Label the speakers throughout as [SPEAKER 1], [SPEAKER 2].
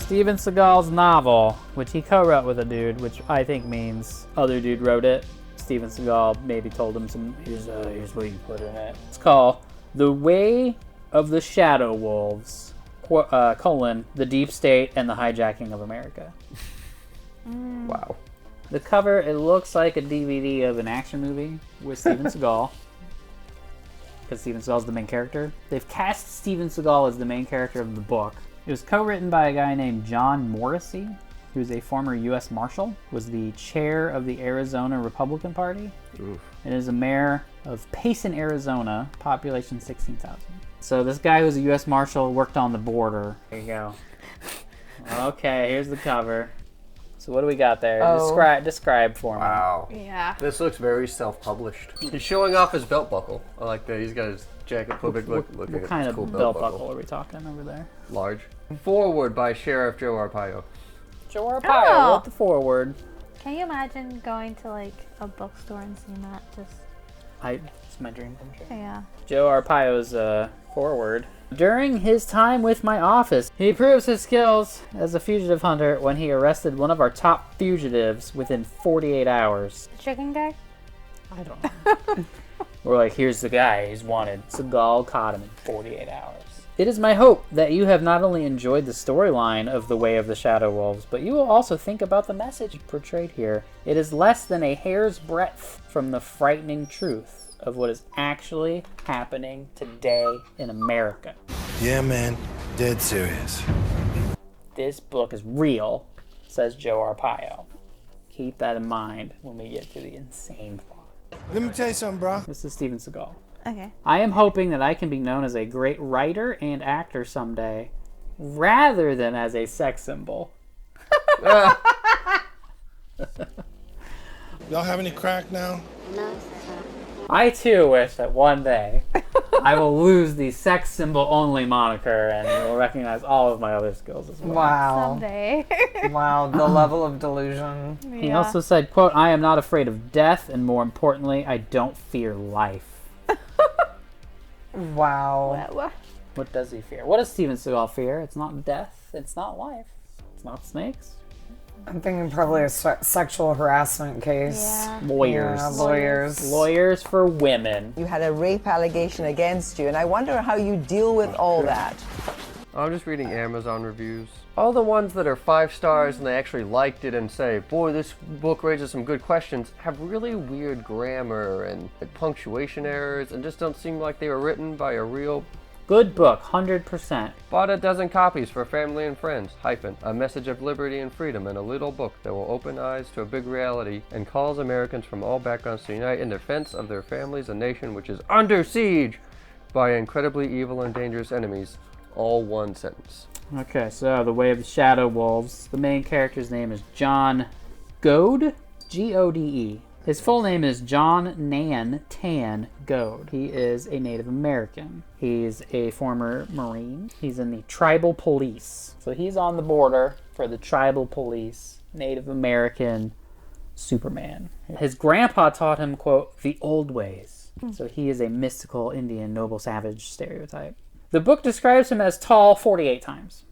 [SPEAKER 1] Steven Seagal's novel, which he co-wrote with a dude, which I think means other dude wrote it. Steven Seagal maybe told him here's what you put in it. It's called The Way of the Shadow Wolves, the Deep State and the Hijacking of America.
[SPEAKER 2] Wow.
[SPEAKER 1] The cover, it looks like a DVD of an action movie with Steven Seagal. Because Steven Seagal's the main character. They've cast Steven Seagal as the main character of the book. It was co-written by a guy named John Morrissey, who's a former U.S. Marshal, was the chair of the Arizona Republican Party, and is a mayor of Payson, Arizona, population 16,000. So this guy who's a U.S. Marshal worked on the border. There you go. Okay, here's the cover. So what do we got there? Describe for me.
[SPEAKER 2] Wow.
[SPEAKER 3] Yeah.
[SPEAKER 2] This looks very self-published. He's showing off his belt buckle. I like that. He's got his jacket.
[SPEAKER 1] What kind of belt buckle are we talking over there?
[SPEAKER 2] Large. Forward by Sheriff Joe Arpaio.
[SPEAKER 1] Joe Arpaio wrote the foreword.
[SPEAKER 3] Can you imagine going to like a bookstore and seeing that?
[SPEAKER 1] It's my dream come true.
[SPEAKER 3] Yeah.
[SPEAKER 1] Joe Arpaio's foreword. During his time with my office, he proves his skills as a fugitive hunter when he arrested one of our top fugitives within 48 hours.
[SPEAKER 3] The chicken guy?
[SPEAKER 1] I don't know. We're like, here's the guy he's wanted. Seagal caught him in 48 hours. It is my hope that you have not only enjoyed the storyline of The Way of the Shadow Wolves, but you will also think about the message portrayed here. It is less than a hair's breadth from the frightening truth of what is actually happening today in America.
[SPEAKER 4] Yeah, man. Dead serious.
[SPEAKER 1] This book is real, says Joe Arpaio. Keep that in mind when we get to the insane plot.
[SPEAKER 4] Let me tell you something, bro.
[SPEAKER 1] This is Steven Seagal.
[SPEAKER 3] Okay.
[SPEAKER 1] I am hoping that I can be known as a great writer and actor someday, rather than as a sex symbol.
[SPEAKER 4] Y'all have any crack now?
[SPEAKER 5] No,
[SPEAKER 1] I too wish that one day I will lose the sex symbol only moniker and will recognize all of my other skills as well.
[SPEAKER 6] Wow.
[SPEAKER 3] Someday.
[SPEAKER 6] Wow, the level of delusion.
[SPEAKER 1] He also said, quote, I am not afraid of death, and more importantly, I don't fear life.
[SPEAKER 6] Wow.
[SPEAKER 1] What does he fear? What does Steven Seagal fear? It's not death. It's not life. It's not snakes.
[SPEAKER 6] I'm thinking probably a sexual harassment case.
[SPEAKER 3] Yeah.
[SPEAKER 1] Lawyers.
[SPEAKER 6] Yeah, lawyers.
[SPEAKER 1] Lawyers for women.
[SPEAKER 7] You had a rape allegation against you, and I wonder how you deal with all that.
[SPEAKER 2] I'm just reading Amazon reviews. All the ones that are 5 stars and they actually liked it and say, boy, this book raises some good questions, have really weird grammar and punctuation errors and just don't seem like they were written by a real...
[SPEAKER 1] Good book, 100%.
[SPEAKER 2] Bought a dozen copies for family and friends, a message of liberty and freedom and a little book that will open eyes to a big reality and calls Americans from all backgrounds to unite in defense of their families and nation which is under siege by incredibly evil and dangerous enemies. All one sentence.
[SPEAKER 1] Okay, so The Way of the Shadow Wolves. The main character's name is John Goad, G-O-D-E. His full name is John Nan Tan Goad. He is a Native American. He's a former Marine. He's in the tribal police. So he's on the border for the tribal police, Native American Superman. His grandpa taught him, quote, the old ways. So he is a mystical Indian noble savage stereotype. The book describes him as tall 48 times.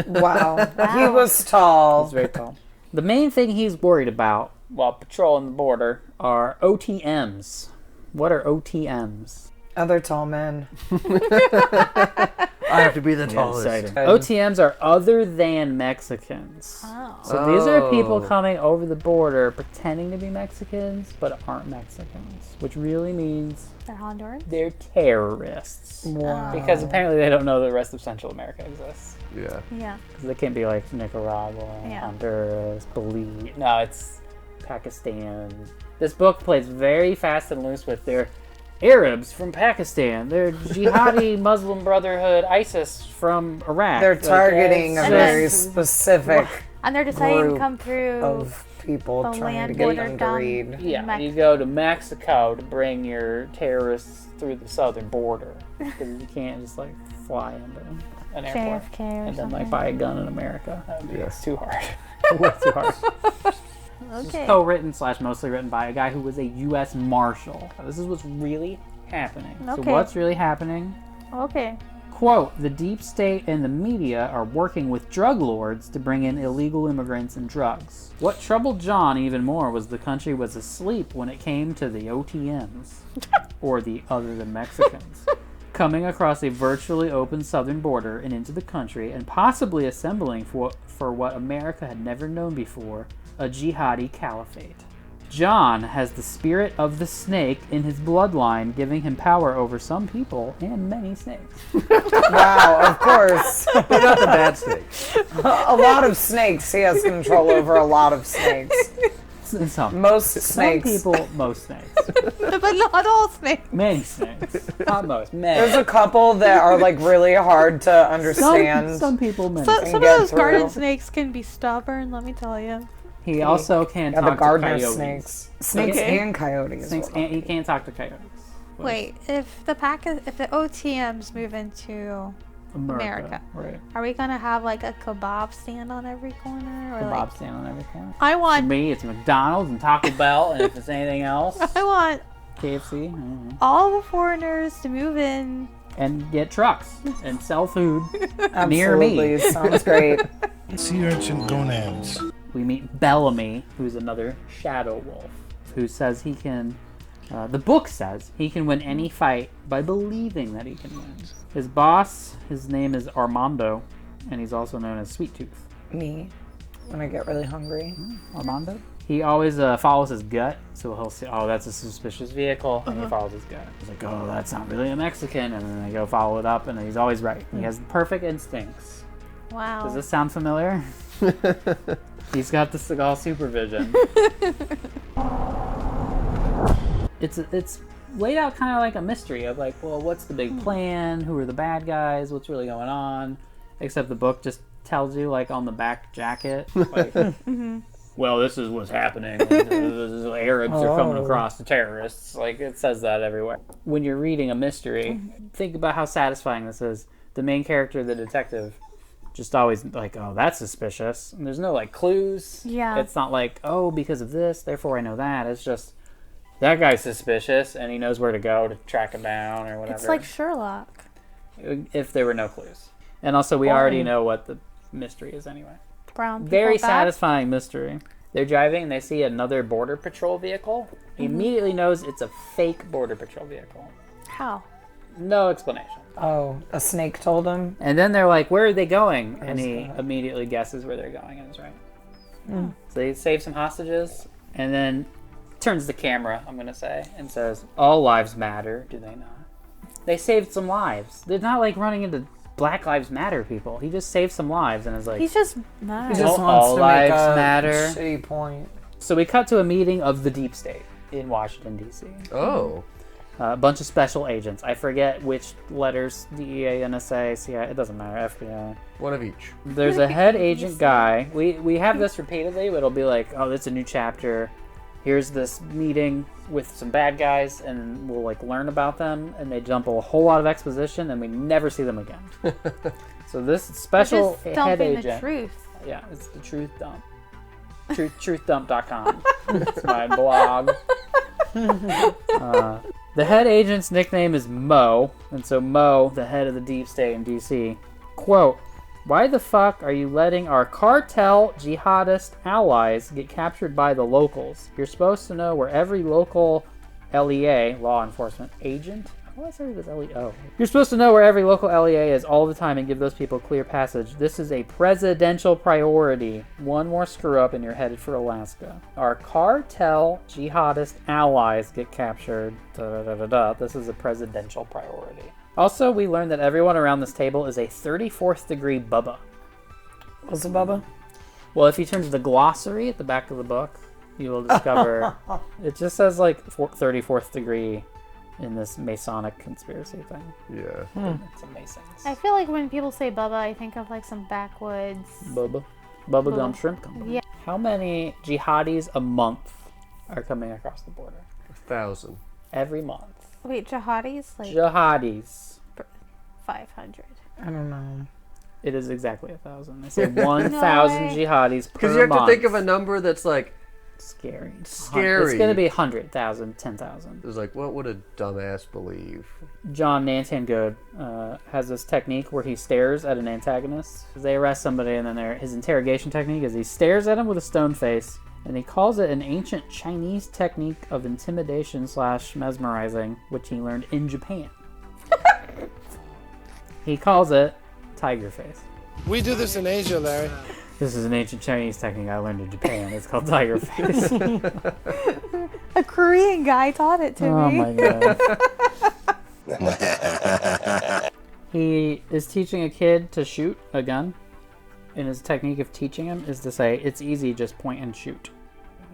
[SPEAKER 6] Wow. He was tall.
[SPEAKER 1] He's very tall. The main thing he's worried about while patrolling the border are OTMs. What are OTMs?
[SPEAKER 6] Other tall men.
[SPEAKER 2] I have to be the tallest.
[SPEAKER 1] OTMs are other than Mexicans.
[SPEAKER 3] Oh.
[SPEAKER 1] So these are people coming over the border pretending to be Mexicans, but aren't Mexicans. Which really means
[SPEAKER 3] They're Hondurans?
[SPEAKER 1] they're terrorists.
[SPEAKER 6] Wow.
[SPEAKER 1] Because apparently they don't know the rest of Central America exists.
[SPEAKER 2] Yeah.
[SPEAKER 3] Yeah.
[SPEAKER 1] Because they can't be like Nicaragua, Honduras, Belize. No, it's Pakistan. This book plays very fast and loose with their Arabs from Pakistan. They're jihadi Muslim Brotherhood, ISIS from Iraq.
[SPEAKER 6] They're targeting a
[SPEAKER 3] And
[SPEAKER 6] very
[SPEAKER 3] then-
[SPEAKER 6] specific
[SPEAKER 3] And they're deciding to
[SPEAKER 6] group
[SPEAKER 3] come through
[SPEAKER 6] of people
[SPEAKER 3] the
[SPEAKER 6] trying to
[SPEAKER 3] land
[SPEAKER 6] get
[SPEAKER 3] border
[SPEAKER 6] them to
[SPEAKER 3] down.
[SPEAKER 6] read.
[SPEAKER 1] Yeah, you go to Mexico to bring your terrorists through the southern border. Because you can't just like fly into an airport
[SPEAKER 3] JFK or
[SPEAKER 1] and then
[SPEAKER 3] something.
[SPEAKER 1] like buy a gun in America. That would be too hard. Too hard. This is
[SPEAKER 3] Okay.
[SPEAKER 1] co-written / mostly written by a guy who was a U.S. Marshal. Now, this is what's really happening. So
[SPEAKER 3] Okay.
[SPEAKER 1] what's really happening?
[SPEAKER 3] Okay.
[SPEAKER 1] Quote, the deep state and the media are working with drug lords to bring in illegal immigrants and drugs. What troubled John even more was the country was asleep when it came to the OTMs, or the other than Mexicans, coming across a virtually open southern border and into the country and possibly assembling for what America had never known before, a jihadi caliphate. John has the spirit of the snake in his bloodline, giving him power over some people and many snakes.
[SPEAKER 6] Wow, of course.
[SPEAKER 2] But not the bad snake.
[SPEAKER 6] A lot of snakes. He has control over a lot of snakes. Most snakes.
[SPEAKER 1] Most snakes.
[SPEAKER 3] But not all snakes.
[SPEAKER 1] Many snakes. Not most. Many.
[SPEAKER 6] There's a couple that are like really hard to understand.
[SPEAKER 1] Some people, many.
[SPEAKER 3] Some of
[SPEAKER 6] get
[SPEAKER 3] those
[SPEAKER 6] through.
[SPEAKER 3] garden snakes can be stubborn, let me tell you.
[SPEAKER 1] He also can't
[SPEAKER 6] Yeah,
[SPEAKER 1] talk
[SPEAKER 6] the gardener
[SPEAKER 1] to coyotes.
[SPEAKER 6] snakes
[SPEAKER 3] Okay.
[SPEAKER 6] and coyotes.
[SPEAKER 1] Snakes and he can't talk to coyotes.
[SPEAKER 3] Wait, if the OTMs move into America.
[SPEAKER 1] Right.
[SPEAKER 3] Are we gonna have like a kebab stand on every corner, or
[SPEAKER 1] Kebab
[SPEAKER 3] like
[SPEAKER 1] stand on every corner.
[SPEAKER 3] I
[SPEAKER 1] For
[SPEAKER 3] want
[SPEAKER 1] me, it's McDonald's and Taco Bell, and if it's anything else,
[SPEAKER 3] I want
[SPEAKER 1] KFC. I don't know.
[SPEAKER 3] all the foreigners to move in.
[SPEAKER 1] And get trucks and sell food near me.
[SPEAKER 6] Absolutely, sounds great.
[SPEAKER 4] Sea urchin gonads.
[SPEAKER 1] We meet Bellamy, who's another shadow wolf, who says he can. The book says he can win any fight by believing that he can win. His boss, his name is Armando, and he's also known as Sweet Tooth.
[SPEAKER 6] Me, when I get really hungry.
[SPEAKER 1] Armando? He always follows his gut, so he'll say, oh, that's a suspicious vehicle, and he follows his gut. He's like, oh, that's not really a Mexican, and then they go follow it up, and he's always right. He has perfect instincts.
[SPEAKER 3] Wow.
[SPEAKER 1] Does this sound familiar? He's got the Seagal supervision. It's laid out kind of like a mystery of like, well, what's the big plan? Who are the bad guys? What's really going on? Except the book just tells you like on the back jacket, like, well, this is what's happening. Arabs are coming across the terrorists. Like it says that everywhere. When you're reading a mystery, think about how satisfying this is. The main character, the detective, just always like, oh, that's suspicious. And there's no like clues.
[SPEAKER 3] Yeah.
[SPEAKER 1] It's not like, oh, because of this, therefore I know that. It's just that guy's suspicious and he knows where to go to track him down or whatever.
[SPEAKER 3] It's like Sherlock.
[SPEAKER 1] If there were no clues. And also we already know what the mystery is anyway.
[SPEAKER 3] Brown people
[SPEAKER 1] Very
[SPEAKER 3] bad?
[SPEAKER 1] satisfying mystery. They're driving and they see another border patrol vehicle. He immediately knows it's a fake border patrol vehicle.
[SPEAKER 3] How?
[SPEAKER 1] No explanation.
[SPEAKER 6] Oh, a snake told him.
[SPEAKER 1] And then they're like, where are they going? And he immediately guesses where they're going and is right. So they save some hostages and then turns the camera, I'm going to say, and says, all lives matter, do they not? They saved some lives. They're not like running into Black Lives Matter people. He just saved some lives and is like,
[SPEAKER 3] He's just mad.
[SPEAKER 6] He just
[SPEAKER 1] All
[SPEAKER 6] wants to make
[SPEAKER 1] lives
[SPEAKER 6] a
[SPEAKER 1] matter.
[SPEAKER 6] shitty point.
[SPEAKER 1] So we cut to a meeting of the deep state in Washington, D.C.
[SPEAKER 2] Oh.
[SPEAKER 1] A bunch of special agents. I forget which letters, DEA, NSA, CIA, it doesn't matter, FBI.
[SPEAKER 2] One of each.
[SPEAKER 1] There's a head agent guy. We have this repeatedly, but it'll be like, oh, that's a new chapter. Here's this meeting with some bad guys, and we'll like learn about them, and they dump a whole lot of exposition, and we never see them again. So this special
[SPEAKER 3] Just
[SPEAKER 1] head
[SPEAKER 3] dumping
[SPEAKER 1] agent.
[SPEAKER 3] the truth.
[SPEAKER 1] Yeah, it's the Truth Dump. Truthdump.com. It's my blog. The head agent's nickname is Mo, and so Mo, the head of the deep state in DC, quote, why the fuck are you letting our cartel jihadist allies get captured by the locals? You're supposed to know where every local LEA, law enforcement agent, why did I say it was LEO? You're supposed to know where every local LEA is all the time and give those people clear passage. This is a presidential priority. One more screw up and you're headed for Alaska. Our cartel jihadist allies get captured. This is a presidential priority. Also, we learned that everyone around this table is a 34th degree Bubba.
[SPEAKER 6] What's a Bubba?
[SPEAKER 1] Well, if you turn to the glossary at the back of the book, you will discover it just says like 34th degree in this Masonic conspiracy thing.
[SPEAKER 2] Yeah.
[SPEAKER 1] It's a Masons.
[SPEAKER 3] I feel like when people say Bubba, I think of like some backwoods.
[SPEAKER 1] Bubba Gum Shrimp Company.
[SPEAKER 3] Yeah.
[SPEAKER 1] How many jihadis a month are coming across the border?
[SPEAKER 2] 1,000.
[SPEAKER 1] Every month.
[SPEAKER 3] Wait, jihadis? Like
[SPEAKER 1] Jihadis.
[SPEAKER 3] 500.
[SPEAKER 6] I don't know.
[SPEAKER 1] It is exactly 1,000. They say 1,000
[SPEAKER 3] way.
[SPEAKER 1] jihadis per
[SPEAKER 2] Because you have
[SPEAKER 1] month.
[SPEAKER 2] to think of a number that's like
[SPEAKER 1] Scary.
[SPEAKER 2] Scary.
[SPEAKER 1] It's going to be 100,000, 10,000.
[SPEAKER 2] It was like, what would a dumbass believe?
[SPEAKER 1] John Nantangood has this technique where he stares at an antagonist. They arrest somebody, and then his interrogation technique is he stares at him with a stone face, and he calls it an ancient Chinese technique of intimidation / mesmerizing, which he learned in Japan. He calls it tiger face.
[SPEAKER 4] We do this in Asia, Larry.
[SPEAKER 1] This is an ancient Chinese technique I learned in Japan. It's called tiger face.
[SPEAKER 3] A Korean guy taught it to me.
[SPEAKER 1] Oh my god. He is teaching a kid to shoot a gun, and his technique of teaching him is to say, it's easy, just point and shoot.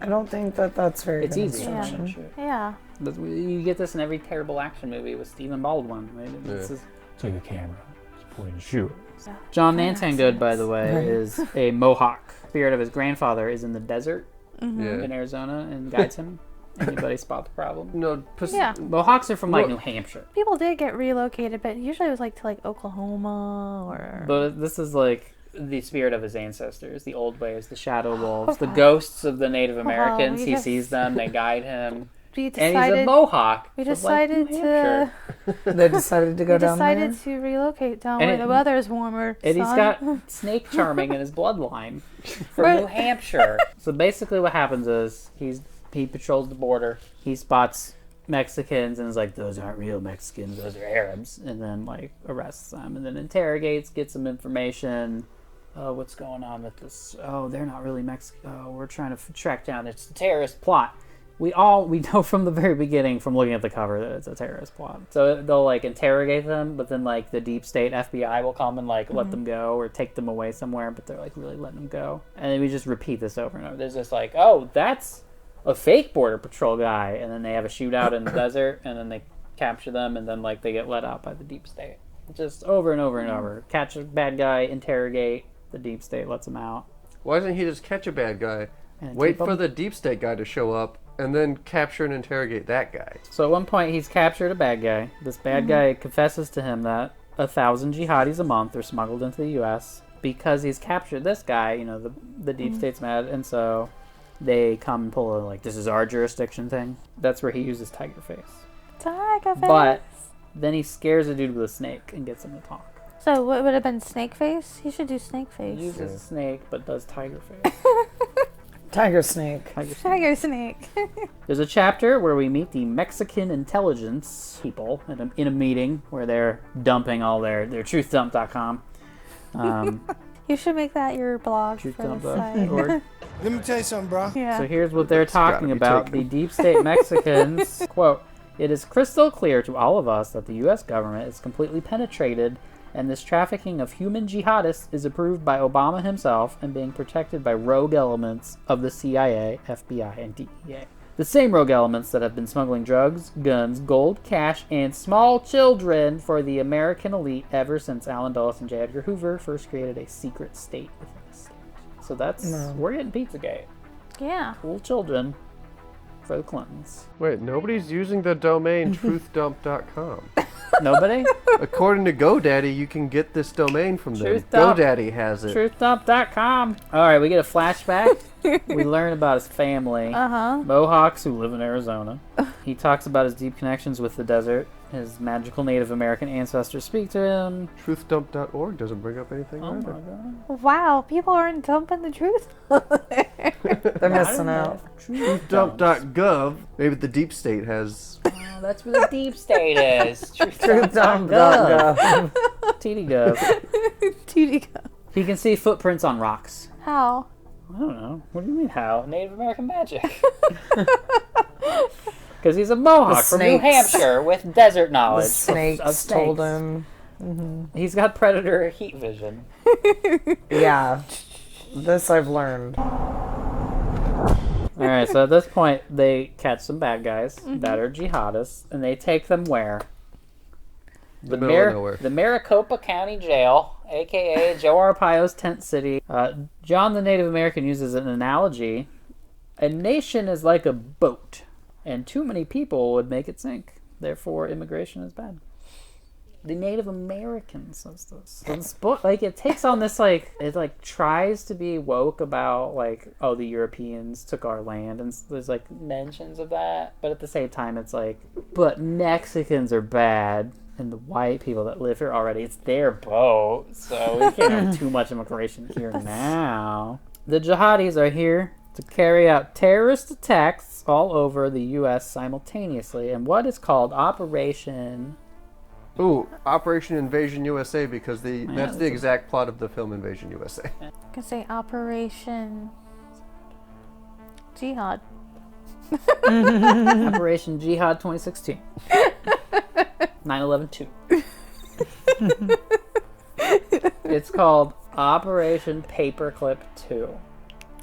[SPEAKER 6] I don't think that's very
[SPEAKER 1] It's
[SPEAKER 6] good
[SPEAKER 1] easy.
[SPEAKER 6] instruction.
[SPEAKER 1] Yeah. Shoot.
[SPEAKER 3] Yeah.
[SPEAKER 1] But you get this in every terrible action movie with Stephen Baldwin. Right?
[SPEAKER 2] Yeah.
[SPEAKER 1] Take a camera, just point and shoot.
[SPEAKER 3] Yeah.
[SPEAKER 1] John Nantangood, by the way, is a Mohawk. Spirit of his grandfather is in the desert in Arizona and guides him. Anybody spot the problem?
[SPEAKER 2] No,
[SPEAKER 3] Yeah.
[SPEAKER 1] Mohawks are from like New Hampshire.
[SPEAKER 3] People did get relocated, but usually it was like to like Oklahoma or.
[SPEAKER 1] But this is like the spirit of his ancestors, the old ways, the shadow wolves, the ghosts of the Native Americans. He sees them, they guide him. And he's a Mohawk.
[SPEAKER 3] We decided to.
[SPEAKER 6] They decided to go
[SPEAKER 3] We
[SPEAKER 6] down there.
[SPEAKER 3] decided to relocate down where the weather is warmer.
[SPEAKER 1] And he's got snake charming in his bloodline from New Hampshire. So basically what happens is he patrols the border. He spots Mexicans and is like, those aren't real Mexicans, those are Arabs. And then like arrests them and then interrogates, gets some information. Oh, what's going on with this? Oh, they're not really Mexican. Oh, we're trying to track down. It's a terrorist plot. We know from the very beginning, from looking at the cover, that it's a terrorist plot. So they'll like interrogate them, but then like the deep state FBI will come and like let them go or take them away somewhere, but they're like really letting them go. And then we just repeat this over and over. There's just like, oh, that's a fake border patrol guy, and then they have a shootout in the desert, and then they capture them, and then like they get let out by the deep state. Just over and over and over. Catch a bad guy, interrogate, the deep state lets him out.
[SPEAKER 2] Why doesn't he just catch a bad guy,
[SPEAKER 1] And
[SPEAKER 2] wait
[SPEAKER 1] keep 'em.
[SPEAKER 2] for the deep state guy to show up, and then capture and interrogate that guy?
[SPEAKER 1] So at one point he's captured a bad guy. This bad guy confesses to him that 1,000 jihadis a month are smuggled into the U.S. Because he's captured this guy, you know, the deep state's mad, and so they come and pull a like, this is our jurisdiction thing. That's where he uses tiger face.
[SPEAKER 3] Tiger face.
[SPEAKER 1] But then he scares a dude with a snake and gets him to talk.
[SPEAKER 3] So what would have been snake face? He should do snake
[SPEAKER 1] He
[SPEAKER 3] face.
[SPEAKER 1] uses a snake but does tiger face.
[SPEAKER 6] Tiger snake.
[SPEAKER 3] Tiger snake.
[SPEAKER 1] There's a chapter where we meet the Mexican intelligence people in a meeting where they're dumping all their Truthdump.com.
[SPEAKER 3] You should make that your blog for the site.
[SPEAKER 1] Truthdump.org.
[SPEAKER 4] Let me tell you something, bro.
[SPEAKER 3] Yeah.
[SPEAKER 1] So here's what they're talking
[SPEAKER 2] be
[SPEAKER 1] about.
[SPEAKER 2] taken.
[SPEAKER 1] The deep state Mexicans, quote, "It is crystal clear to all of us that the U.S. government is completely penetrated, and this trafficking of human jihadists is approved by Obama himself and being protected by rogue elements of the CIA, FBI, and DEA. The same rogue elements that have been smuggling drugs, guns, gold, cash, and small children for the American elite ever since Allen Dulles and J. Edgar Hoover first created a secret state within a state." So we're getting Pizzagate.
[SPEAKER 3] Yeah.
[SPEAKER 1] Cool children for the Clintons.
[SPEAKER 2] Wait, nobody's using the domain truthdump.com.
[SPEAKER 1] Nobody?
[SPEAKER 2] According to GoDaddy, you can get this domain from them.
[SPEAKER 1] Truthdump.
[SPEAKER 2] GoDaddy has it.
[SPEAKER 1] Truthdump.com. Alright, we get a flashback. We learn about his family. Mohawks who live in Arizona. He talks about his deep connections with the desert. His magical Native American ancestors speak to him.
[SPEAKER 2] Truthdump.org doesn't bring up anything
[SPEAKER 1] Oh
[SPEAKER 2] either.
[SPEAKER 1] my god.
[SPEAKER 3] Wow, people aren't dumping the truth.
[SPEAKER 6] They're missing out.
[SPEAKER 2] Truthdump.gov. Maybe the deep state has.
[SPEAKER 1] Oh, that's where the deep state is.
[SPEAKER 6] Truthdump.gov.
[SPEAKER 1] TDGov.
[SPEAKER 3] TD.
[SPEAKER 1] He can see footprints on rocks.
[SPEAKER 3] How?
[SPEAKER 1] I don't know. What do you mean how? Native American magic. Because he's a Mohawk from New Hampshire with desert knowledge.
[SPEAKER 6] The snakes told him.
[SPEAKER 1] He's got predator heat vision.
[SPEAKER 6] Yeah. This I've learned.
[SPEAKER 1] Alright, so at this point, they catch some bad guys that are jihadists, and they take them where? The
[SPEAKER 2] middle of nowhere.
[SPEAKER 1] The Maricopa County Jail, a.k.a. Joe Arpaio's tent city. John the Native American uses an analogy. A nation is like a boat, and too many people would make it sink. Therefore, immigration is bad. The Native American says this. So this book, like, it takes on this, like, it, like, tries to be woke about, like, oh, the Europeans took our land, and there's, like, mentions of that, but at the same time, it's like, but Mexicans are bad, and the white people that live here already, it's their boat, so we can't have too much immigration here now. The jihadis are here to carry out terrorist attacks all over the U.S. simultaneously, and what is called Operation...
[SPEAKER 2] Ooh, Operation Invasion USA, because that's the exact plot of the film Invasion USA.
[SPEAKER 3] I can say Operation Jihad.
[SPEAKER 1] Operation Jihad 2016. 9/11/2. It's called Operation Paperclip 2.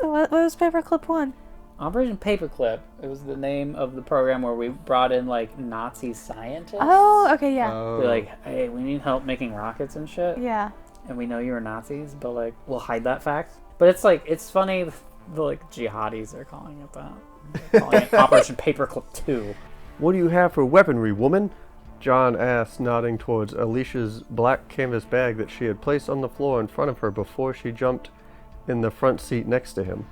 [SPEAKER 3] What was Paperclip 1?
[SPEAKER 1] Operation Paperclip, it was the name of the program where we brought in, like, Nazi scientists.
[SPEAKER 3] Oh, okay, yeah.
[SPEAKER 1] They're like, hey, we need help making rockets and shit.
[SPEAKER 3] Yeah.
[SPEAKER 1] And we know you were Nazis, but, like, we'll hide that fact. But it's, like, it's funny, the like, jihadis are calling it that. They're calling it Operation Paperclip 2.
[SPEAKER 2] What do you have for weaponry, woman? John asked, nodding towards Alicia's black canvas bag that she had placed on the floor in front of her before she jumped in the front seat next to him.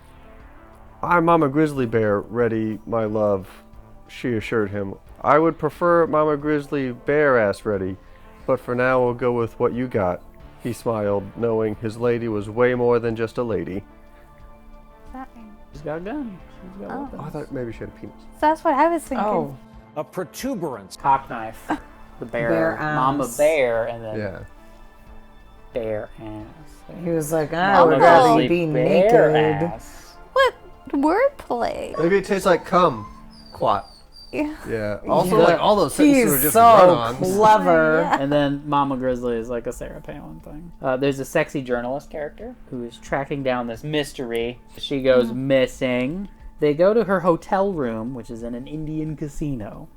[SPEAKER 2] I'm Mama Grizzly Bear, ready, my love, she assured him. I would prefer Mama Grizzly Bear ass ready, but for now we'll go with what you got. He smiled, knowing his lady was way more than just a lady.
[SPEAKER 1] She's got a gun. She's got weapons.
[SPEAKER 2] Oh, I thought maybe she had a penis.
[SPEAKER 3] That's what I was thinking.
[SPEAKER 6] Oh.
[SPEAKER 5] A protuberance.
[SPEAKER 1] Cock knife. The bear.
[SPEAKER 6] Bear
[SPEAKER 1] Mama
[SPEAKER 6] ass.
[SPEAKER 1] Bear, and then
[SPEAKER 2] Yeah.
[SPEAKER 1] bear ass.
[SPEAKER 6] He was like, I
[SPEAKER 3] Mama
[SPEAKER 6] would rather you
[SPEAKER 1] Grizzly
[SPEAKER 6] be
[SPEAKER 1] bear
[SPEAKER 6] naked.
[SPEAKER 1] ass.
[SPEAKER 3] What wordplay?
[SPEAKER 2] Maybe it tastes like cum. Quat.
[SPEAKER 3] Yeah.
[SPEAKER 2] Yeah. Also,
[SPEAKER 6] Yeah.
[SPEAKER 2] like, all those sentences were
[SPEAKER 6] He's
[SPEAKER 2] just
[SPEAKER 6] so
[SPEAKER 2] run-ons.
[SPEAKER 6] clever.
[SPEAKER 3] Yeah.
[SPEAKER 1] And then Mama Grizzly is like a Sarah Palin thing. There's a sexy journalist character who is tracking down this mystery. She goes missing. They go to her hotel room, which is in an Indian casino.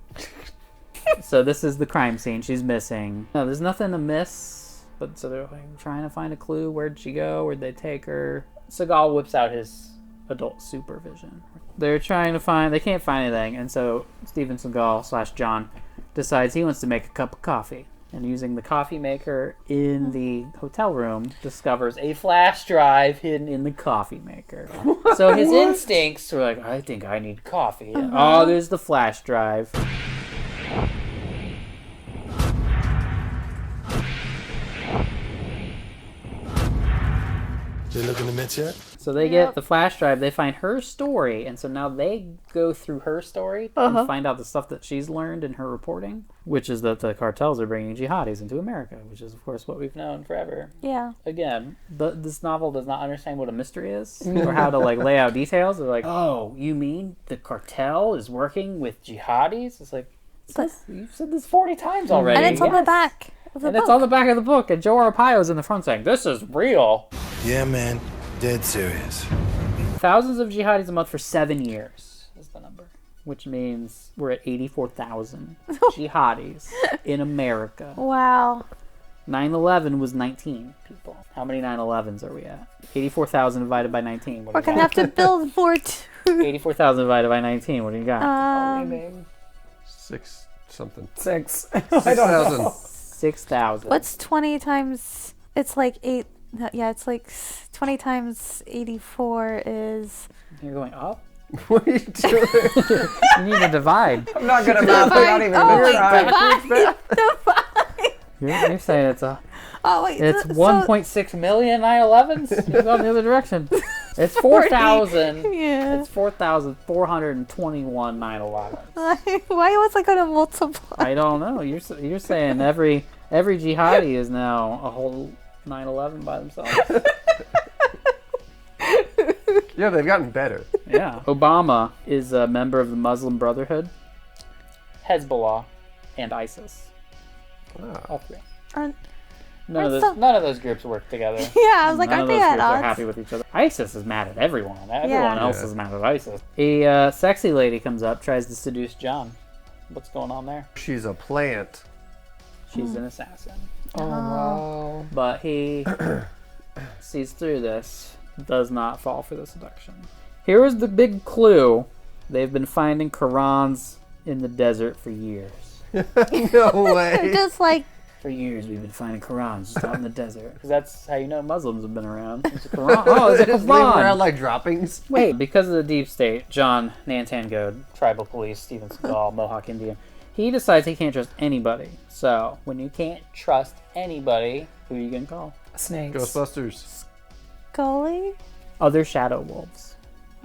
[SPEAKER 1] So this is the crime scene. She's missing. No, there's nothing to miss. But so they're like trying to find a clue. Where'd she go? Where'd they take her? Seagal whips out his adult supervision. They're trying to find... They can't find anything. And so Steven Seagal / John decides he wants to make a cup of coffee. And using the coffee maker in the hotel room, discovers a flash drive hidden in the coffee maker. So his instincts are like, I think I need coffee. Oh, there's the flash drive.
[SPEAKER 4] Did you look in the mitts yet?
[SPEAKER 1] So they get the flash drive, they find her story, and so now they go through her story and find out the stuff that she's learned in her reporting, which is that the cartels are bringing jihadis into America, which is, of course, what we've known forever.
[SPEAKER 3] Yeah.
[SPEAKER 1] Again, this novel does not understand what a mystery is, or how to, like, lay out details. They're like, oh, you mean the cartel is working with jihadis? It's like, you've said this 40 times already.
[SPEAKER 3] And it's on the
[SPEAKER 1] Yes.
[SPEAKER 3] back of the
[SPEAKER 1] And
[SPEAKER 3] book.
[SPEAKER 1] it's on the back of the book, and Joe Arpaio's in the front saying, this is real.
[SPEAKER 4] Yeah, man. Dead serious.
[SPEAKER 1] Thousands of jihadis a month for 7 years is the number, which means we're at 84,000 jihadis in America.
[SPEAKER 3] Wow.
[SPEAKER 1] 9/11 was 19 people. How many 9/11s are we at? 84,000 divided by 19. What
[SPEAKER 3] We're
[SPEAKER 1] do you
[SPEAKER 3] gonna have
[SPEAKER 1] got?
[SPEAKER 3] to build more too.
[SPEAKER 1] 84,000 divided by 19. What do you got?
[SPEAKER 2] 6 something.
[SPEAKER 6] 6.
[SPEAKER 2] 6,000.
[SPEAKER 1] 6,000.
[SPEAKER 3] What's 20 times? It's like 8. No, yeah, it's like 20 times 84 is.
[SPEAKER 1] You're going up?
[SPEAKER 2] What are you doing?
[SPEAKER 1] You need to divide.
[SPEAKER 6] I'm not good at math. I'm not even gonna try.
[SPEAKER 3] Divide.
[SPEAKER 1] You're saying it's a...
[SPEAKER 3] Oh wait,
[SPEAKER 1] It's
[SPEAKER 3] so-
[SPEAKER 1] 1.6 million 9/11s? You're going the other direction. It's 4,000.
[SPEAKER 3] Yeah.
[SPEAKER 1] It's 4,421 9/11s.
[SPEAKER 3] Why was I gonna multiply?
[SPEAKER 1] I don't know. You're saying every jihadi is now a whole 9/11 by themselves.
[SPEAKER 2] Yeah, they've gotten better.
[SPEAKER 1] Yeah. Obama is a member of the Muslim Brotherhood, Hezbollah, and ISIS. All three.
[SPEAKER 3] Aren't-
[SPEAKER 1] None
[SPEAKER 3] aren't
[SPEAKER 1] of those groups work together.
[SPEAKER 3] Yeah, I was like,
[SPEAKER 1] None
[SPEAKER 3] aren't
[SPEAKER 1] of
[SPEAKER 3] they
[SPEAKER 1] those
[SPEAKER 3] at
[SPEAKER 1] groups are
[SPEAKER 3] odds?
[SPEAKER 1] happy with each other. ISIS is mad at everyone. Everyone else
[SPEAKER 2] Yeah.
[SPEAKER 1] is mad at ISIS. A sexy lady comes up, tries to seduce John. What's going on there?
[SPEAKER 2] She's a plant.
[SPEAKER 1] She's an assassin.
[SPEAKER 6] Oh no.
[SPEAKER 1] But he sees through this, does not fall for the seduction. Here is the big clue. They've been finding Qurans in the desert for years.
[SPEAKER 2] No way.
[SPEAKER 3] Just like
[SPEAKER 1] For years we've been finding Qurans just out in the desert. Because that's how you know Muslims have been around. There's a Quran. Oh, there's a
[SPEAKER 2] Just leave
[SPEAKER 1] Quran!
[SPEAKER 2] around like droppings.
[SPEAKER 1] Wait, because of the deep state, John Nantangode, tribal police, Steven Seagal, Mohawk Indian, he decides he can't trust anybody. So, when you can't trust anybody, who are you going to call?
[SPEAKER 6] Snakes.
[SPEAKER 2] Ghostbusters.
[SPEAKER 3] Gully?
[SPEAKER 1] Other shadow wolves.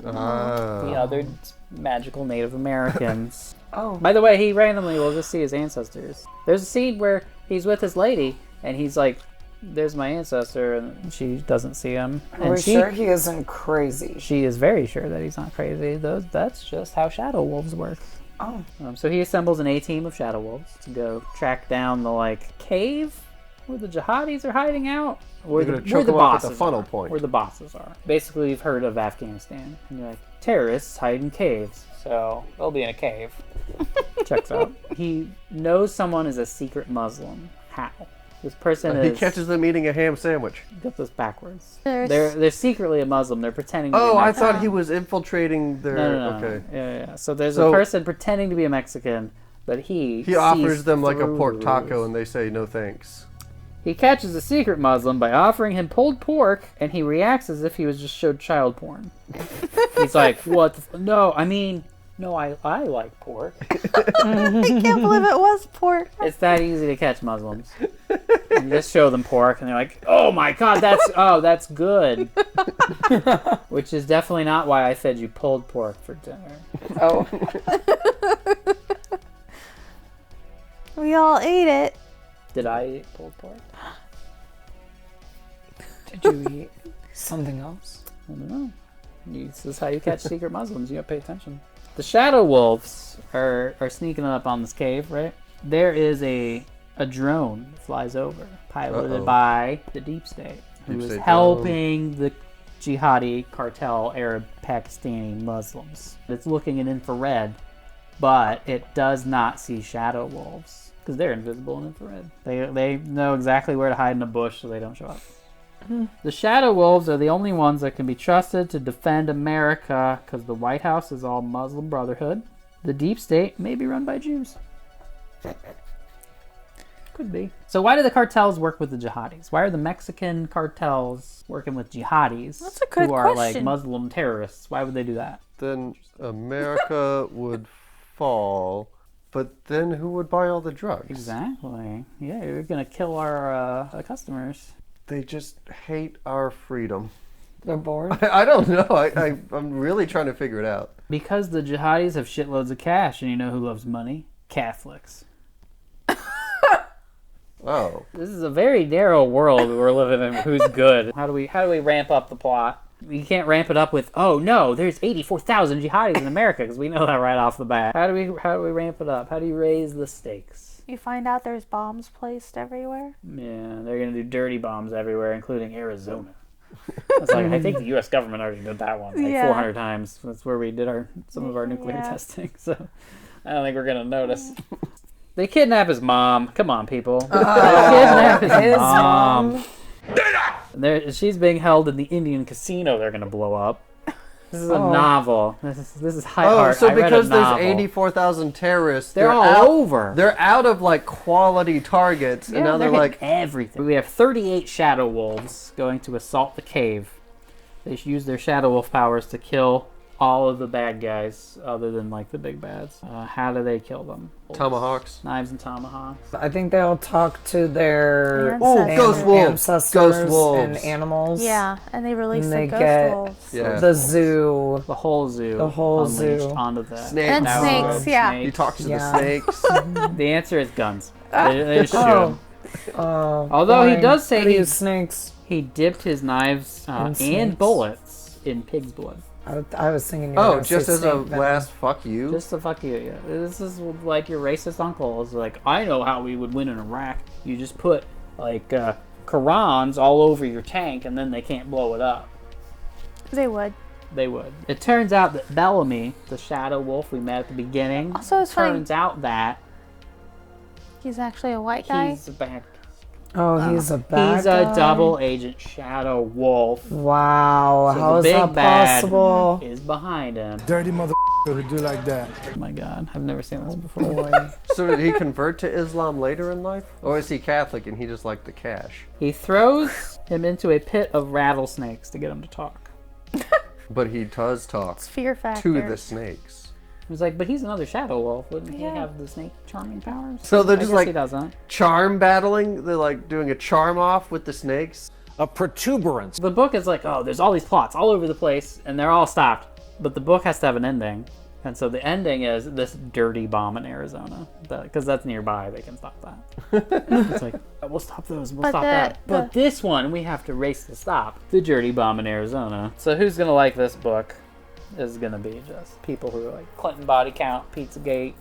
[SPEAKER 2] Ah.
[SPEAKER 1] The other magical Native Americans.
[SPEAKER 6] Oh.
[SPEAKER 1] By the way, he randomly will just see his ancestors. There's a scene where he's with his lady, and he's like, there's my ancestor, and she doesn't see him.
[SPEAKER 6] Are
[SPEAKER 1] And
[SPEAKER 6] we sure he isn't crazy?
[SPEAKER 1] she is very sure that he's not crazy. That's just how shadow wolves work.
[SPEAKER 6] Oh.
[SPEAKER 1] So he assembles an A-team of shadow wolves to go track down the cave where the jihadis are hiding out. Where
[SPEAKER 2] You're
[SPEAKER 1] the,
[SPEAKER 2] gonna choke
[SPEAKER 1] where the
[SPEAKER 2] them off at the
[SPEAKER 1] bosses
[SPEAKER 2] funnel
[SPEAKER 1] are.
[SPEAKER 2] point.
[SPEAKER 1] Where the bosses are. Basically, you've heard of Afghanistan, and you're like, terrorists hide in caves, so they'll be in a cave. Checks out. He knows someone is a secret Muslim. How? This person
[SPEAKER 2] He
[SPEAKER 1] is.
[SPEAKER 2] catches them eating a ham sandwich.
[SPEAKER 1] Get this backwards.
[SPEAKER 3] There's-
[SPEAKER 1] They're secretly a Muslim. They're pretending to be
[SPEAKER 2] Oh, I
[SPEAKER 1] Mexican.
[SPEAKER 2] thought he was infiltrating their.
[SPEAKER 1] No.
[SPEAKER 2] Okay.
[SPEAKER 1] Yeah. So there's
[SPEAKER 2] So-
[SPEAKER 1] a person pretending to be a Mexican, but he
[SPEAKER 2] Offers
[SPEAKER 1] sees
[SPEAKER 2] them like a
[SPEAKER 1] through
[SPEAKER 2] pork
[SPEAKER 1] the
[SPEAKER 2] taco,
[SPEAKER 1] rules.
[SPEAKER 2] and they say no thanks.
[SPEAKER 1] He catches a secret Muslim by offering him pulled pork, and he reacts as if he was just showed child porn. He's like, "What? No, I like pork."
[SPEAKER 3] I can't believe it was pork.
[SPEAKER 1] It's that easy to catch Muslims. You just show them pork, and they're like, "Oh my god, that's good." Which is definitely not why I fed you pulled pork for dinner.
[SPEAKER 6] Oh.
[SPEAKER 3] We all ate it.
[SPEAKER 1] Did I eat pulled pork?
[SPEAKER 6] Did you eat something else?
[SPEAKER 1] I don't know. This is how you catch secret Muslims. You gotta pay attention. The shadow wolves are sneaking up on this cave, right? There is a drone that flies over, piloted
[SPEAKER 2] Uh-oh.
[SPEAKER 1] by the deep state, who
[SPEAKER 2] Deep
[SPEAKER 1] is
[SPEAKER 2] state
[SPEAKER 1] helping the jihadi cartel Arab Pakistani Muslims. It's looking in infrared, but it does not see shadow wolves because they're invisible in infrared. They know exactly where to hide in a bush so they don't show up. The shadow wolves are the only ones that can be trusted to defend America because the White House is all Muslim Brotherhood. The deep state may be run by Jews. Could be. So why do the cartels work with the jihadis? Why are the Mexican cartels working with jihadis
[SPEAKER 3] That's a good
[SPEAKER 1] who are like
[SPEAKER 3] question.
[SPEAKER 1] Muslim terrorists? Why would they do that?
[SPEAKER 2] Then America would fall, but then who would buy all the drugs?
[SPEAKER 1] Exactly. Yeah, you're gonna kill our customers.
[SPEAKER 2] They just hate our freedom.
[SPEAKER 6] They're bored?
[SPEAKER 2] I don't know. I'm really trying to figure it out.
[SPEAKER 1] Because the jihadis have shitloads of cash, and you know who loves money? Catholics.
[SPEAKER 2] Oh.
[SPEAKER 1] This is a very narrow world we're living in. Who's good? How do we ramp up the plot? You can't ramp it up with, oh no, there's 84,000 jihadis in America, because we know that right off the bat. How do we ramp it up? How do you raise the stakes?
[SPEAKER 3] You find out there's bombs placed everywhere.
[SPEAKER 1] Yeah, they're gonna do dirty bombs everywhere, including Arizona. It's like, I think the U.S. government already did that one like
[SPEAKER 3] Yeah.
[SPEAKER 1] 400 times. That's where we did some of our nuclear
[SPEAKER 3] Yeah.
[SPEAKER 1] testing. So I don't think we're gonna notice. They kidnap his mom. Come on, people. They kidnap his mom. She's being held in the Indian casino. They're gonna blow up. This is a novel. This is high art.
[SPEAKER 2] So
[SPEAKER 1] I read a
[SPEAKER 2] because there's
[SPEAKER 1] novel.
[SPEAKER 2] 84,000 terrorists,
[SPEAKER 1] They're all
[SPEAKER 2] out,
[SPEAKER 1] over.
[SPEAKER 2] They're out of like quality targets, and now they're
[SPEAKER 1] hitting
[SPEAKER 2] like,
[SPEAKER 1] everything. We have 38 shadow wolves going to assault the cave. They should use their shadow wolf powers to kill all of the bad guys, other than like the big bads. How do they kill them?
[SPEAKER 2] tomahawks.
[SPEAKER 1] Knives and tomahawks.
[SPEAKER 6] I think they'll talk to their
[SPEAKER 3] Ancestors.
[SPEAKER 2] Ghost wolves.
[SPEAKER 6] ancestors
[SPEAKER 2] Ghost wolves.
[SPEAKER 6] and animals.
[SPEAKER 3] Yeah, and they release
[SPEAKER 6] And
[SPEAKER 3] the
[SPEAKER 6] they
[SPEAKER 3] ghost
[SPEAKER 6] get-
[SPEAKER 3] wolves.
[SPEAKER 2] Yeah.
[SPEAKER 6] The zoo.
[SPEAKER 1] The whole zoo.
[SPEAKER 6] The whole
[SPEAKER 1] unleashed
[SPEAKER 6] zoo.
[SPEAKER 1] onto the
[SPEAKER 2] Snakes.
[SPEAKER 3] And
[SPEAKER 1] Now
[SPEAKER 3] snakes, yeah.
[SPEAKER 2] He talks to
[SPEAKER 6] Yeah.
[SPEAKER 2] the snakes.
[SPEAKER 1] The answer is guns. They just shoot
[SPEAKER 6] Oh.
[SPEAKER 1] him. Although he
[SPEAKER 6] Why?
[SPEAKER 1] does say
[SPEAKER 6] How do you
[SPEAKER 1] he,
[SPEAKER 6] use snakes.
[SPEAKER 1] he dipped his knives and
[SPEAKER 6] snakes.
[SPEAKER 1] bullets in pig's blood.
[SPEAKER 6] I was thinking. You were
[SPEAKER 2] Oh,
[SPEAKER 6] gonna
[SPEAKER 2] just
[SPEAKER 6] say
[SPEAKER 2] as a
[SPEAKER 6] snake venom.
[SPEAKER 2] last fuck you.
[SPEAKER 1] Just to fuck you, yeah. This is like your racist uncle is like, I know how we would win in Iraq. You just put like Qurans all over your tank, and then they can't blow it up.
[SPEAKER 3] They would.
[SPEAKER 1] They would. It turns out that Bellamy, the shadow wolf we met at the beginning,
[SPEAKER 3] Also, it's funny.
[SPEAKER 1] turns out that
[SPEAKER 3] He's actually a white guy.
[SPEAKER 1] he's a bad.
[SPEAKER 6] Oh, he's a bad
[SPEAKER 1] He's
[SPEAKER 6] guy.
[SPEAKER 1] a double agent shadow wolf.
[SPEAKER 6] Wow,
[SPEAKER 1] So
[SPEAKER 6] how
[SPEAKER 1] the
[SPEAKER 6] is
[SPEAKER 1] big
[SPEAKER 6] that
[SPEAKER 1] bad
[SPEAKER 6] possible?
[SPEAKER 1] is behind him.
[SPEAKER 4] Dirty mother.
[SPEAKER 5] It would do like that.
[SPEAKER 1] Oh my God, I've never seen this before.
[SPEAKER 2] So did he convert to Islam later in life? Or is he Catholic and he just liked the cash?
[SPEAKER 1] He throws him into a pit of rattlesnakes to get him to talk.
[SPEAKER 2] But he does talk
[SPEAKER 3] It's fear factor.
[SPEAKER 2] to the snakes.
[SPEAKER 1] He was like, but he's another shadow wolf. Wouldn't he have the snake charming powers?
[SPEAKER 2] So they're
[SPEAKER 1] I
[SPEAKER 2] just
[SPEAKER 1] guess
[SPEAKER 2] like
[SPEAKER 1] he doesn't.
[SPEAKER 2] charm battling? They're like doing a charm off with the snakes?
[SPEAKER 8] A protuberance.
[SPEAKER 1] The book is like, oh, there's all these plots all over the place, and they're all stopped. But the book has to have an ending. And so the ending is this dirty bomb in Arizona. Because that's nearby, they can stop that. It's like, oh, we'll stop those, we'll stop that. But this one, we have to race to stop. The dirty bomb in Arizona. So who's going to like this book is going to be just people who are like Clinton body count, Pizzagate,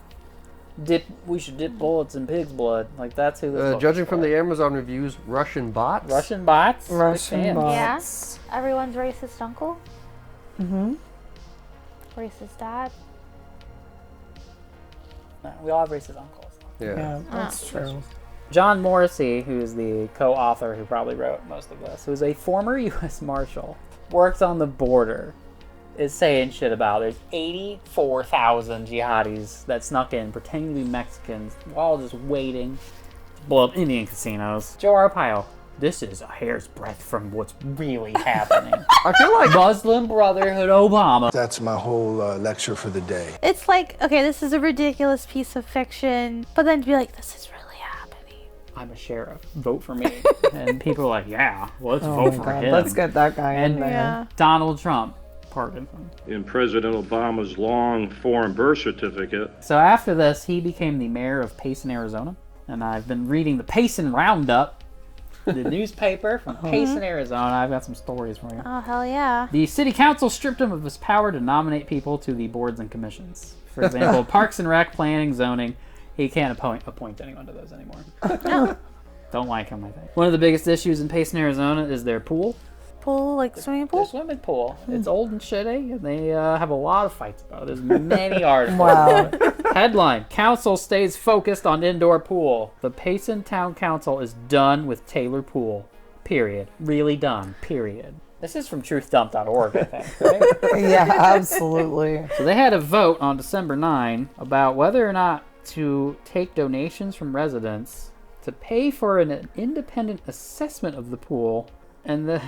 [SPEAKER 1] we should dip bullets in pig's blood. Like, that's who this book
[SPEAKER 2] Judging
[SPEAKER 1] is
[SPEAKER 2] from
[SPEAKER 1] for.
[SPEAKER 2] the Amazon reviews, Russian bots?
[SPEAKER 1] Russian bots?
[SPEAKER 6] Russian
[SPEAKER 1] Big fan.
[SPEAKER 6] bots.
[SPEAKER 3] Yeah. Everyone's racist uncle.
[SPEAKER 6] Mm-hmm.
[SPEAKER 3] Racist dad.
[SPEAKER 1] No, we all have racist uncles.
[SPEAKER 6] Yeah, that's true.
[SPEAKER 1] John Morrissey, who's the co-author who probably wrote most of this, who's a former U.S. Marshal, works on the border, is saying shit about there's 84,000 jihadis that snuck in pretending to be Mexicans while just waiting to blow up Indian casinos. Joe Arpaio, this is a hair's breadth from what's really happening.
[SPEAKER 2] I feel like
[SPEAKER 1] Muslim Brotherhood Obama.
[SPEAKER 4] That's my whole lecture for the day.
[SPEAKER 3] It's like, okay, this is a ridiculous piece of fiction, but then to be like, this is really happening.
[SPEAKER 1] I'm a sheriff. Vote for me. And people are like, yeah, well, let's
[SPEAKER 6] Oh
[SPEAKER 1] vote
[SPEAKER 6] my
[SPEAKER 1] for
[SPEAKER 6] God,
[SPEAKER 1] him.
[SPEAKER 6] let's get that guy in
[SPEAKER 1] And
[SPEAKER 6] there.
[SPEAKER 3] Yeah.
[SPEAKER 1] Donald Trump pardoned him.
[SPEAKER 9] In President Obama's long foreign birth certificate.
[SPEAKER 1] So after this, he became the mayor of Payson, Arizona. And I've been reading the Payson Roundup, the newspaper from Payson, Arizona. I've got some stories for you.
[SPEAKER 3] Oh, hell yeah.
[SPEAKER 1] The city council stripped him of his power to nominate people to the boards and commissions. For example, Parks and Rec, Planning, Zoning. He can't appoint anyone to those anymore. Don't like him, I think. One of the biggest issues in Payson, Arizona is their pool.
[SPEAKER 3] Pool, like swimming
[SPEAKER 1] Their
[SPEAKER 3] pool?
[SPEAKER 1] swimming pool. It's old and shitty, and they have a lot of fights about it. There's many articles.
[SPEAKER 6] Wow.
[SPEAKER 1] Headline, Council stays focused on indoor pool. The Payson Town Council is done with Taylor Pool. Period. Really done. Period. This is from truthdump.org, I think, right?
[SPEAKER 6] Yeah, absolutely.
[SPEAKER 1] So they had a vote on December 9 about whether or not to take donations from residents to pay for an independent assessment of the pool. And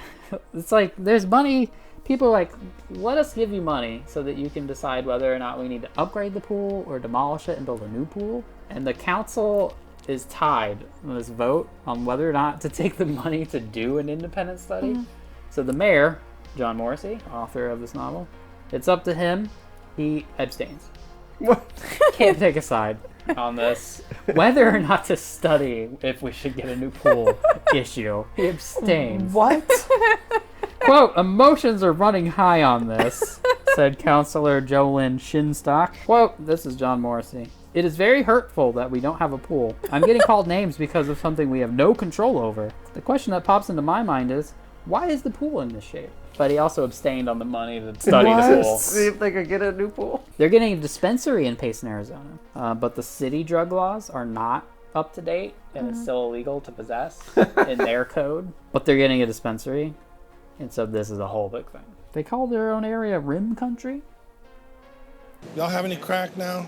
[SPEAKER 1] it's like, there's money. People are like, let us give you money so that you can decide whether or not we need to upgrade the pool or demolish it and build a new pool. And the council is tied in this vote on whether or not to take the money to do an independent study. So the mayor, John Morrissey, author of this novel, it's up to him. He abstains. Can't take a side on this. Whether or not to study if we should get a new pool issue. He abstains.
[SPEAKER 6] What?
[SPEAKER 1] Quote, emotions are running high on this, said Councilor Jolynn Shinstock. Quote, this is John Morrissey. It is very hurtful that we don't have a pool. I'm getting called names because of something we have no control over. The question that pops into my mind is, why is the pool in this shape? But he also abstained on the money to study the pool.
[SPEAKER 2] see if they could get a new pool.
[SPEAKER 1] They're getting a dispensary in Payson, Arizona. But the city drug laws are not up to date, and it's still illegal to possess in their code. But they're getting a dispensary, and so this is a whole big thing. They call their own area Rim Country.
[SPEAKER 5] Y'all have any crack now?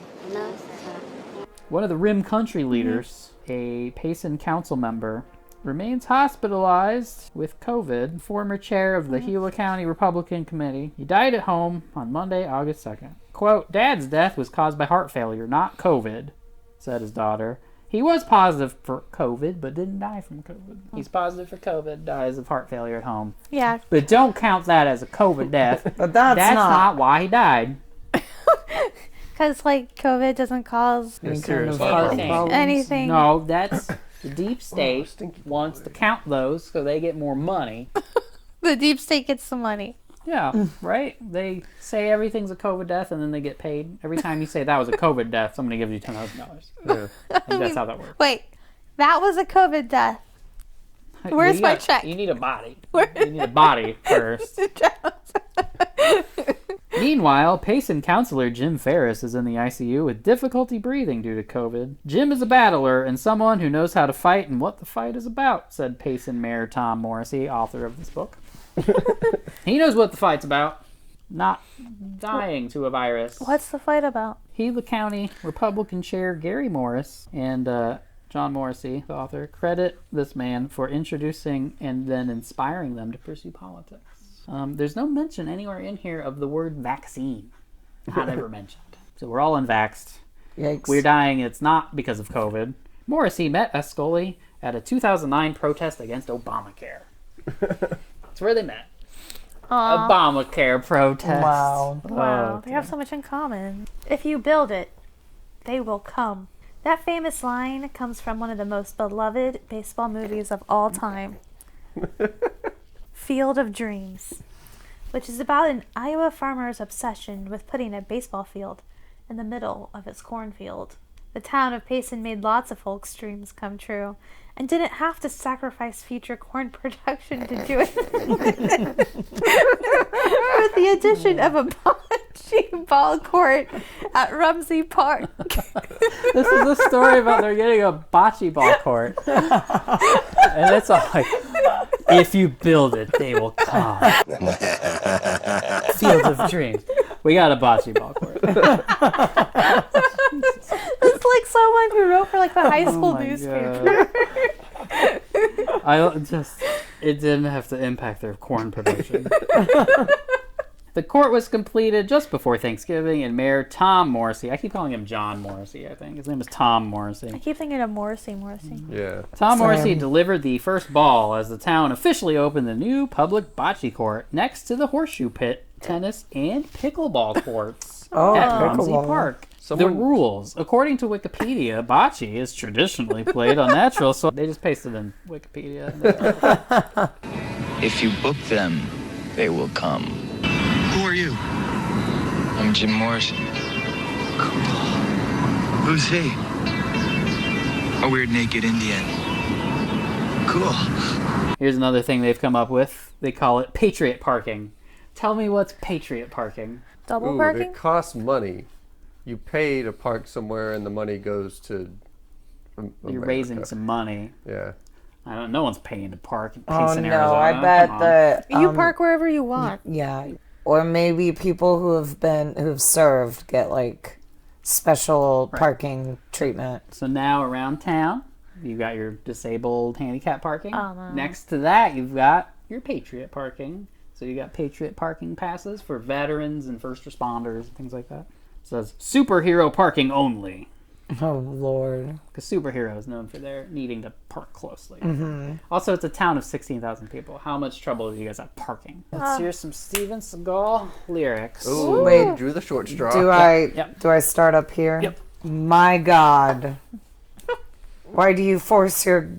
[SPEAKER 1] One of the Rim Country leaders, a Payson council member, remains hospitalized with COVID. Former chair of the Gila County Republican Committee. He died at home on Monday, August 2nd. Quote, Dad's death was caused by heart failure, not COVID, said his daughter. He was positive for COVID, but didn't die from COVID. He's positive for COVID, dies of heart failure at home.
[SPEAKER 3] Yeah.
[SPEAKER 1] But don't count that as a COVID death.
[SPEAKER 6] But that's
[SPEAKER 1] not why he died.
[SPEAKER 3] Because, like, COVID doesn't cause
[SPEAKER 6] any kind
[SPEAKER 2] serious
[SPEAKER 6] of heart
[SPEAKER 1] anything.
[SPEAKER 6] problems.
[SPEAKER 3] anything.
[SPEAKER 1] No, that's the deep state wants to count those so they get more money.
[SPEAKER 3] The deep state gets the money.
[SPEAKER 1] Yeah, right? They say everything's a COVID death and then they get paid. Every time you say that was a COVID death, somebody gives you $10,000.
[SPEAKER 2] Yeah.
[SPEAKER 1] I think that's how that works.
[SPEAKER 3] Wait, that was a COVID death. Where's my check?
[SPEAKER 1] You need a body. You need a body first. Meanwhile, Payson counselor Jim Ferris is in the ICU with difficulty breathing due to COVID. Jim is a battler and someone who knows how to fight and what the fight is about, said Payson Mayor Tom Morrissey, author of this book. He knows what the fight's about. not dying to a virus.
[SPEAKER 3] What's the fight about?
[SPEAKER 1] Gila County Republican Chair Gary Morris and John Morrissey, the author, credit this man for introducing and then inspiring them to pursue politics. There's no mention anywhere in here of the word vaccine. Not ever mentioned. So we're all unvaxxed.
[SPEAKER 6] Yikes.
[SPEAKER 1] We're dying. It's not because of COVID. Morrissey met Escalating at a 2009 protest against Obamacare. That's where they met. Obamacare protest.
[SPEAKER 6] Wow.
[SPEAKER 3] Wow, they have so much in common. If you build it, they will come. That famous line comes from one of the most beloved baseball movies of all time, Field of Dreams, which is about an Iowa farmer's obsession with putting a baseball field in the middle of its cornfield. The town of Payson made lots of folks' dreams come true and didn't have to sacrifice future corn production to do it. With the addition of a bocce ball court at Rumsey Park.
[SPEAKER 1] This is a story about they're getting a bocce ball court. And it's all like, if you build it, they will come. Field of Dreams. We got a bocce ball court.
[SPEAKER 3] It's like someone who wrote for like the high school newspaper.
[SPEAKER 1] It didn't have to impact their corn production. The court was completed just before Thanksgiving, and Mayor Tom Morrissey, I keep calling him John Morrissey, I think. His name is Tom Morrissey.
[SPEAKER 3] I keep thinking of Morrissey.
[SPEAKER 2] Yeah.
[SPEAKER 1] Tom Morrissey delivered the first ball as the town officially opened the new public bocce court next to the horseshoe pit, tennis, and pickleball courts at Rumsey Park. The rules. According to Wikipedia, bocce is traditionally played on natural soil. They just pasted in Wikipedia.
[SPEAKER 8] If you book them, they will come.
[SPEAKER 4] Who are you?
[SPEAKER 8] I'm Jim Morrison.
[SPEAKER 4] Cool. Who's he?
[SPEAKER 8] A weird naked Indian.
[SPEAKER 4] Cool.
[SPEAKER 1] Here's another thing they've come up with. They call it Patriot Parking. Tell me what's Patriot Parking.
[SPEAKER 3] Double parking?
[SPEAKER 2] It costs money. You pay to park somewhere, and the money goes to America.
[SPEAKER 1] You're raising some money.
[SPEAKER 2] Yeah.
[SPEAKER 1] I don't. No one's paying to park in
[SPEAKER 6] Oh
[SPEAKER 1] Payson,
[SPEAKER 6] no,
[SPEAKER 1] Arizona.
[SPEAKER 6] I bet that
[SPEAKER 3] You park wherever you want.
[SPEAKER 6] Yeah, or maybe people who've served get like special parking treatment.
[SPEAKER 1] So now around town, you've got your disabled handicap parking.
[SPEAKER 3] Oh, no.
[SPEAKER 1] Next to that, you've got your Patriot Parking. So you got Patriot Parking passes for veterans and first responders and things like that. It says superhero parking only.
[SPEAKER 6] Oh Lord!
[SPEAKER 1] Because superhero is known for their needing to park closely.
[SPEAKER 6] Mm-hmm.
[SPEAKER 1] Also, it's a town of 16,000 people. How much trouble do you guys have parking? Let's hear some Steven Seagal lyrics.
[SPEAKER 2] Ooh,
[SPEAKER 6] wait,
[SPEAKER 2] drew the short straw.
[SPEAKER 6] Do I start up here?
[SPEAKER 1] Yep.
[SPEAKER 6] My God, why do you force your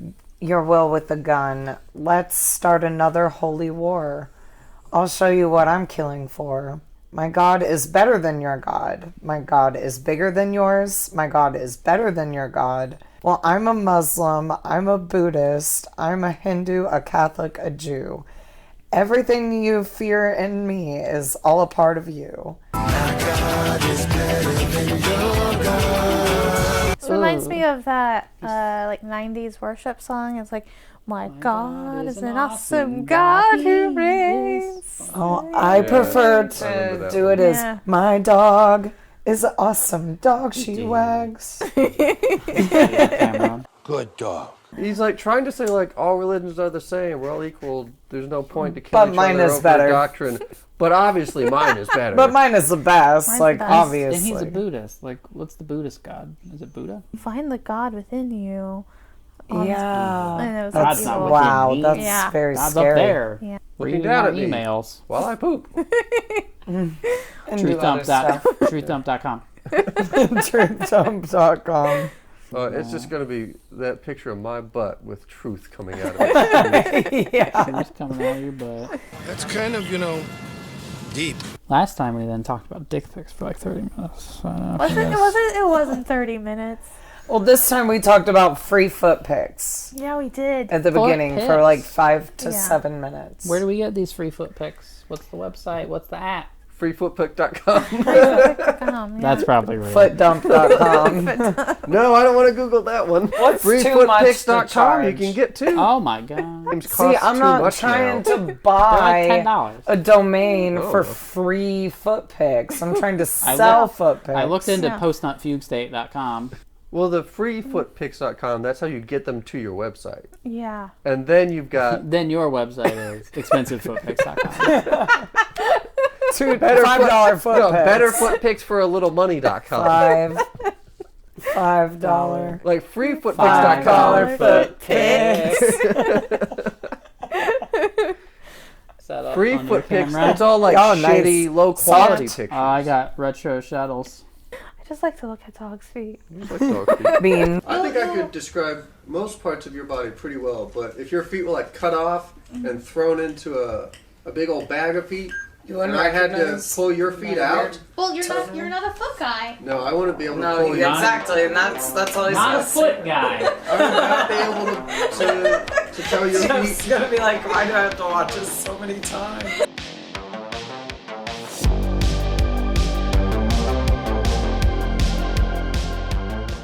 [SPEAKER 6] will with a gun? Let's start another holy war. I'll show you what I'm killing for. My God is better than your God. My God is bigger than yours. My God is better than your God. Well, I'm a Muslim. I'm a Buddhist. I'm a Hindu, a Catholic, a Jew. Everything you fear in me is all a part of you.
[SPEAKER 4] My God is better than your God.
[SPEAKER 3] This reminds me of that like 90s worship song. It's like, my God is an awesome God who reigns.
[SPEAKER 6] Oh, I prefer to do it as my dog is an awesome dog she wags.
[SPEAKER 4] Good dog.
[SPEAKER 2] He's like trying to say like all religions are the same. We're all equal. There's no point to kill
[SPEAKER 6] But
[SPEAKER 2] each
[SPEAKER 6] mine
[SPEAKER 2] other
[SPEAKER 6] is
[SPEAKER 2] over
[SPEAKER 6] better.
[SPEAKER 2] doctrine. But obviously mine is better.
[SPEAKER 6] But mine is the best,
[SPEAKER 3] Mine's
[SPEAKER 6] like
[SPEAKER 3] the best.
[SPEAKER 6] obviously.
[SPEAKER 1] And he's a Buddhist. Like, what's the Buddhist god? Is it Buddha?
[SPEAKER 3] Find the God within you.
[SPEAKER 6] Yeah.
[SPEAKER 3] And it was
[SPEAKER 1] God's
[SPEAKER 3] evil.
[SPEAKER 1] not within
[SPEAKER 6] Wow,
[SPEAKER 1] me.
[SPEAKER 6] that's
[SPEAKER 3] Yeah.
[SPEAKER 6] very
[SPEAKER 1] God's
[SPEAKER 6] scary.
[SPEAKER 1] up there.
[SPEAKER 3] Yeah.
[SPEAKER 2] Looking
[SPEAKER 1] Reading
[SPEAKER 2] down
[SPEAKER 1] our
[SPEAKER 2] at me.
[SPEAKER 1] emails.
[SPEAKER 2] While I poop.
[SPEAKER 6] And do other stuff.
[SPEAKER 1] Truthdump.com.
[SPEAKER 6] Truthdump.com.
[SPEAKER 2] It's just going to be that picture of my butt with truth coming out of it.
[SPEAKER 6] Yeah.
[SPEAKER 1] It's coming out of your butt.
[SPEAKER 5] That's kind of, deep.
[SPEAKER 1] Last time we then talked about dick pics for like 30 minutes. I don't know if you
[SPEAKER 3] It
[SPEAKER 1] guys-
[SPEAKER 3] wasn't 30 minutes.
[SPEAKER 6] Well, this time we talked about free foot pics
[SPEAKER 3] Yeah, we did.
[SPEAKER 6] at the
[SPEAKER 1] Foot
[SPEAKER 6] beginning for
[SPEAKER 1] pics?
[SPEAKER 6] like 5 to
[SPEAKER 3] Yeah.
[SPEAKER 6] 7 minutes.
[SPEAKER 1] Where do we get these free foot pics? What's the website? What's the app?
[SPEAKER 2] freefootpick.com.
[SPEAKER 1] That's probably real.
[SPEAKER 6] Footdump.com.
[SPEAKER 2] No, I don't want to Google that one.
[SPEAKER 6] What's too much to
[SPEAKER 2] freefootpicks.com you
[SPEAKER 6] charge?
[SPEAKER 2] can get too.
[SPEAKER 1] Oh my god.
[SPEAKER 6] See, I'm not trying to buy
[SPEAKER 1] $10.
[SPEAKER 6] a domain for free foot pics. I'm trying to sell foot pics.
[SPEAKER 1] I looked into postnutfuguestate.com.
[SPEAKER 2] Well, the freefootpics.com, that's how you get them to your website.
[SPEAKER 3] Yeah.
[SPEAKER 2] And then you've got...
[SPEAKER 1] Then your website is expensivefootpics.com.
[SPEAKER 6] $5 foot
[SPEAKER 2] No,
[SPEAKER 6] pics.
[SPEAKER 2] betterfootpicsforalittlemoney.com.
[SPEAKER 6] $5.
[SPEAKER 2] Like freefootpics.com.
[SPEAKER 6] Foot pics.
[SPEAKER 2] Free foot pics. It's all like shitty, low quality pictures.
[SPEAKER 1] I got retro shuttles.
[SPEAKER 3] I just like to look at dogs' feet.
[SPEAKER 6] Bean.
[SPEAKER 2] I think I could describe most parts of your body pretty well, but if your feet were like cut off and thrown into a big old bag of feet, and I had to pull your feet out.
[SPEAKER 10] Well, you're not a foot guy.
[SPEAKER 2] No, I wouldn't be able to
[SPEAKER 6] No,
[SPEAKER 2] pull you.
[SPEAKER 6] exactly, and that's all he's
[SPEAKER 1] Not a foot guy.
[SPEAKER 2] I would not be able to tell your
[SPEAKER 6] Jeff's
[SPEAKER 2] feet.
[SPEAKER 6] gonna be like, why do I have to watch this so many times?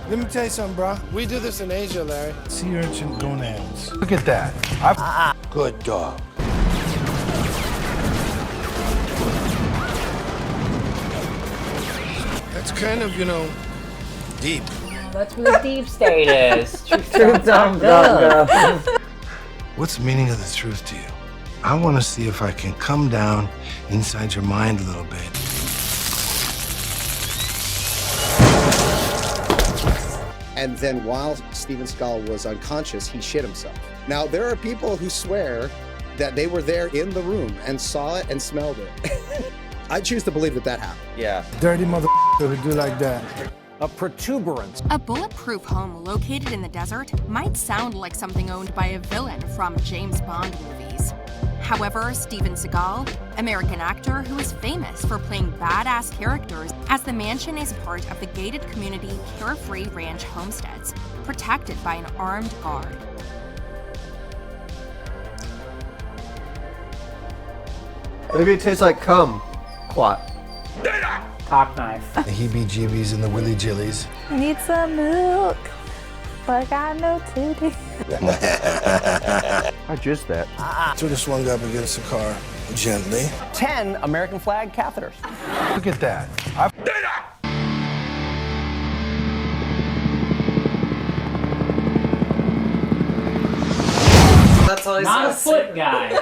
[SPEAKER 5] Let me tell you something, bro. We do this in Asia, Larry.
[SPEAKER 11] Sea urchin gonads. Look at that. Good dog.
[SPEAKER 5] That's kind of, deep.
[SPEAKER 1] That's where the deep state is.
[SPEAKER 6] Truthdump.
[SPEAKER 11] What's the meaning of the truth to you? I want to see if I can come down inside your mind a little bit.
[SPEAKER 12] And then while Steven Seagal was unconscious, he shit himself. Now, there are people who swear that they were there in the room and saw it and smelled it. I choose to believe that happened.
[SPEAKER 5] Yeah. Dirty motherfucker who do like that.
[SPEAKER 13] A protuberance. A bulletproof home located in the desert might sound like something owned by a villain from James Bond movies. However, Steven Seagal, American actor who is famous for playing badass characters, as the mansion is part of the gated community Carefree Ranch homesteads, protected by an armed guard.
[SPEAKER 2] Maybe it tastes like cum. Quat.
[SPEAKER 1] Cock knife.
[SPEAKER 11] The heebie-jeebies and the willy-jillies.
[SPEAKER 3] Need some milk, but I got no titty.
[SPEAKER 2] I just that.
[SPEAKER 5] So just swung up against the car gently.
[SPEAKER 13] 10 American flag catheters.
[SPEAKER 11] Look at that.
[SPEAKER 6] That's all he's
[SPEAKER 1] Not a foot guy.